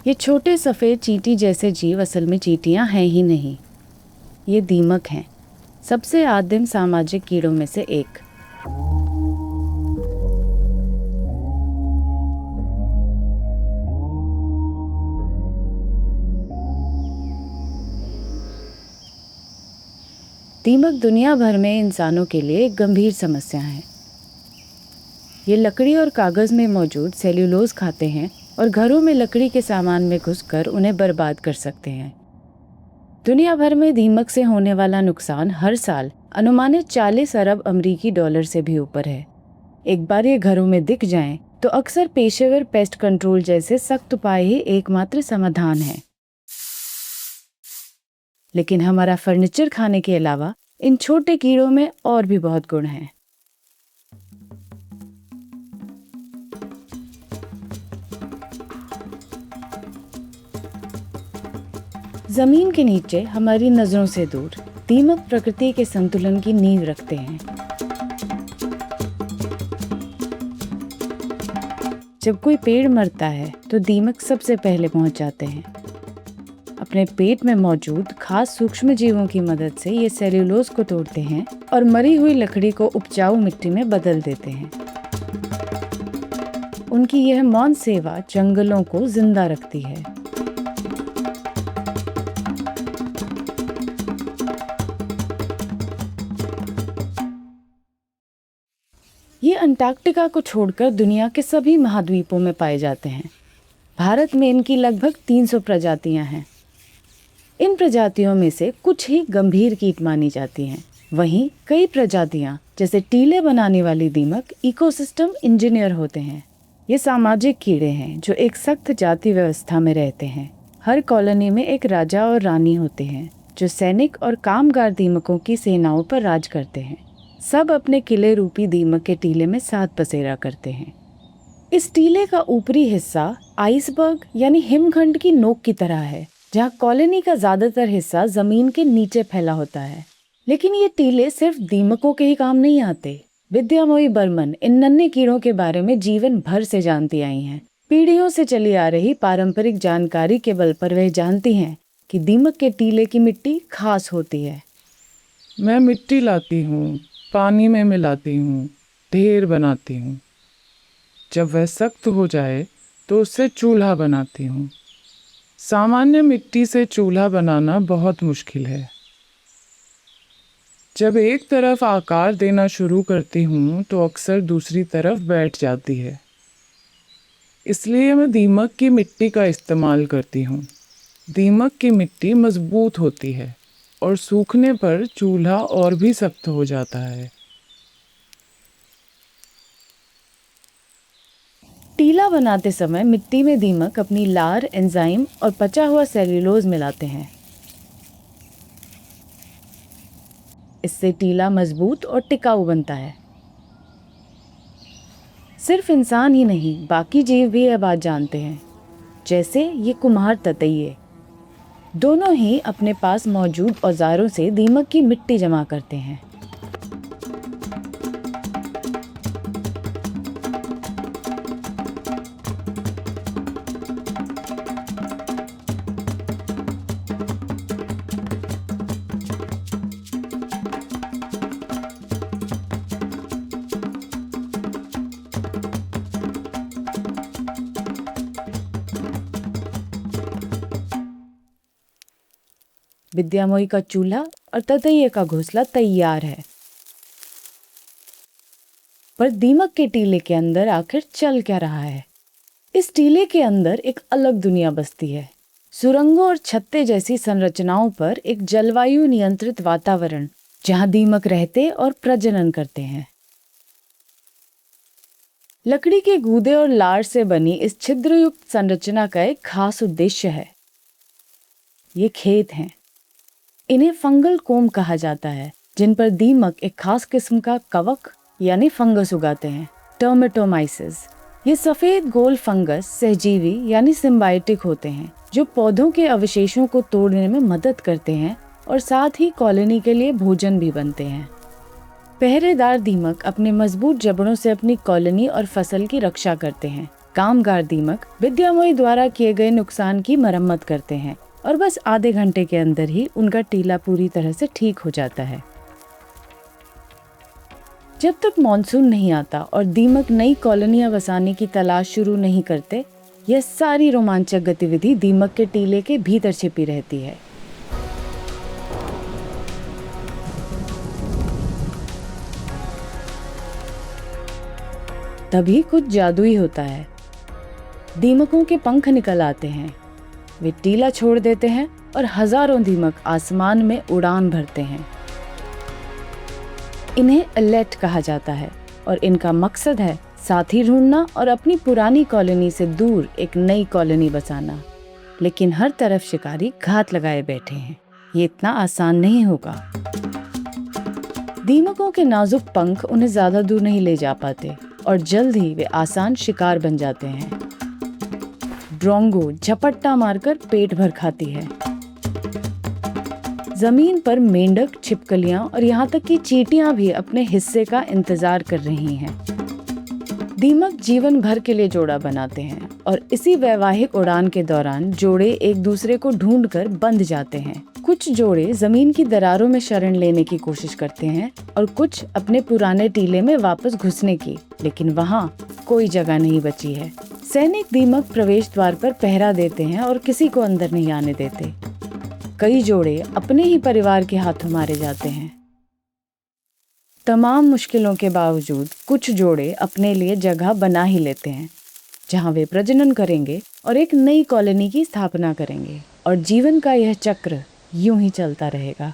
ये छोटे सफ़ेद चींटी जैसे जीव असल में चींटियां हैं ही नहीं, ये दीमक हैं, सबसे आदिम सामाजिक कीड़ों में से एक। दीमक दुनिया भर में इंसानों के लिए एक गंभीर समस्या है। ये लकड़ी और कागज़ में मौजूद सेल्यूलोज खाते हैं और घरों में लकड़ी के सामान में घुसकर उन्हें बर्बाद कर सकते हैं। दुनिया भर में दीमक से होने वाला नुकसान हर साल अनुमानित 40 अरब अमेरिकी डॉलर से भी ऊपर है। एक बार ये घरों में दिख जाएं, तो अक्सर पेशेवर पेस्ट कंट्रोल जैसे सख्त उपाय ही एकमात्र समाधान है। लेकिन हमारा फर्नीचर खाने के अलावा इन छोटे कीड़ों में और भी बहुत गुण हैं। जमीन के नीचे हमारी नजरों से दूर दीमक प्रकृति के संतुलन की नींव रखते हैं। जब कोई पेड़ मरता है तो दीमक सबसे पहले पहुंच जाते हैं। अपने पेट में मौजूद खास सूक्ष्म जीवों की मदद से ये सेल्यूलोज को तोड़ते हैं और मरी हुई लकड़ी को उपजाऊ मिट्टी में बदल देते हैं। उनकी यह मौन सेवा जंगलों को जिंदा रखती है। ये अंटार्कटिका को छोड़कर दुनिया के सभी महाद्वीपों में पाए जाते हैं। भारत में इनकी लगभग 300 प्रजातियां हैं। इन प्रजातियों में से कुछ ही गंभीर कीट मानी जाती हैं। वहीं कई प्रजातियां जैसे टीले बनाने वाली दीमक इकोसिस्टम इंजीनियर होते हैं। ये सामाजिक कीड़े हैं जो एक सख्त जाति व्यवस्था में रहते हैं। हर कॉलोनी में एक राजा और रानी होते हैं जो सैनिक और कामगार दीमकों की सेनाओं पर राज करते हैं। सब अपने किले रूपी दीमक के टीले में साथ बसेरा करते हैं। इस टीले का ऊपरी हिस्सा आइसबर्ग यानी हिमखंड की नोक की तरह है, जहाँ कॉलोनी का ज्यादातर हिस्सा जमीन के नीचे फैला होता है। लेकिन ये टीले सिर्फ दीमकों के ही काम नहीं आते। विद्यामोई बर्मन इन नन्हे कीड़ों के बारे में जीवन भर से जानती आई हैं। पीढ़ियों से चली आ रही पारंपरिक जानकारी के बल पर वह जानती हैं कि दीमक के टीले की मिट्टी खास होती है। मैं मिट्टी लाती हूँ, पानी में मिलाती हूँ, ढेर बनाती हूँ। जब वह सख्त हो जाए तो उससे चूल्हा बनाती हूँ। सामान्य मिट्टी से चूल्हा बनाना बहुत मुश्किल है। जब एक तरफ आकार देना शुरू करती हूँ तो अक्सर दूसरी तरफ बैठ जाती है। इसलिए मैं दीमक की मिट्टी का इस्तेमाल करती हूँ। दीमक की मिट्टी मजबूत होती है और सूखने पर चूल्हा और भी सख्त हो जाता है। टीला बनाते समय मिट्टी में दीमक अपनी लार, एंजाइम और पचा हुआ सेल्यूलोज मिलाते हैं। इससे टीला मजबूत और टिकाऊ बनता है। सिर्फ इंसान ही नहीं, बाकी जीव भी यह बात जानते हैं, जैसे ये कुम्हार ततैये। दोनों ही अपने पास मौजूद औजारों से दीमक की मिट्टी जमा करते हैं। विद्यामोई का चूल्हा और ततैये का घोंसला तैयार है। पर दीमक के टीले के अंदर आखिर चल क्या रहा है? इस टीले के अंदर एक अलग दुनिया बसती है। सुरंगों और छत्ते जैसी संरचनाओं पर एक जलवायु नियंत्रित वातावरण, जहां दीमक रहते और प्रजनन करते हैं। लकड़ी के गूदे और लार से बनी इस छिद्रयुक्त संरचना का एक खास उद्देश्य है। ये खेत हैं। इन्हें फंगल कोम कहा जाता है, जिन पर दीमक एक खास किस्म का कवक यानी फंगस उगाते हैं, टर्मेटोमाइसिस। ये सफेद गोल फंगस सहजीवी यानी सिम्बायोटिक होते हैं, जो पौधों के अवशेषों को तोड़ने में मदद करते हैं और साथ ही कॉलोनी के लिए भोजन भी बनते हैं। पहरेदार दीमक अपने मजबूत जबड़ों से अपनी कॉलोनी और फसल की रक्षा करते हैं। कामगार दीमक विद्यामोई द्वारा किए गए नुकसान की मरम्मत करते हैं और बस आधे घंटे के अंदर ही उनका टीला पूरी तरह से ठीक हो जाता है। जब तक मॉनसून नहीं आता और दीमक नई कॉलोनियां बसाने की तलाश शुरू नहीं करते, यह सारी रोमांचक गतिविधि दीमक के टीले के भीतर छिपी रहती है। तभी कुछ जादुई होता है। दीमकों के पंख निकल आते हैं, वे टीला छोड़ देते हैं और हजारों दीमक आसमान में उड़ान भरते हैं। इन्हें अलर्ट कहा जाता है और इनका मकसद है साथी ढूंढना और अपनी पुरानी कॉलोनी से दूर एक नई कॉलोनी बसाना। लेकिन हर तरफ शिकारी घात लगाए बैठे हैं, ये इतना आसान नहीं होगा। दीमकों के नाजुक पंख उन्हें ज्यादा दूर नहीं ले जा पाते और जल्द ही वे आसान शिकार बन जाते हैं। ड्रोंगो झपट्टा मारकर पेट भर खाती है। जमीन पर मेंढक, छिपकलियां और यहाँ तक कि चींटियां भी अपने हिस्से का इंतजार कर रही हैं। दीमक जीवन भर के लिए जोड़ा बनाते हैं और इसी वैवाहिक उड़ान के दौरान जोड़े एक दूसरे को ढूंढकर बंध जाते हैं। कुछ जोड़े जमीन की दरारों में शरण लेने की कोशिश करते हैं और कुछ अपने पुराने टीले में वापस घुसने की, लेकिन वहाँ कोई जगह नहीं बची है। सैनिक दीमक प्रवेश द्वार पर पहरा देते हैं और किसी को अंदर नहीं आने देते। कई जोड़े अपने ही परिवार के हाथों मारे जाते हैं। तमाम मुश्किलों के बावजूद कुछ जोड़े अपने लिए जगह बना ही लेते हैं, जहां वे प्रजनन करेंगे और एक नई कॉलोनी की स्थापना करेंगे, और जीवन का यह चक्र यूं ही चलता रहेगा।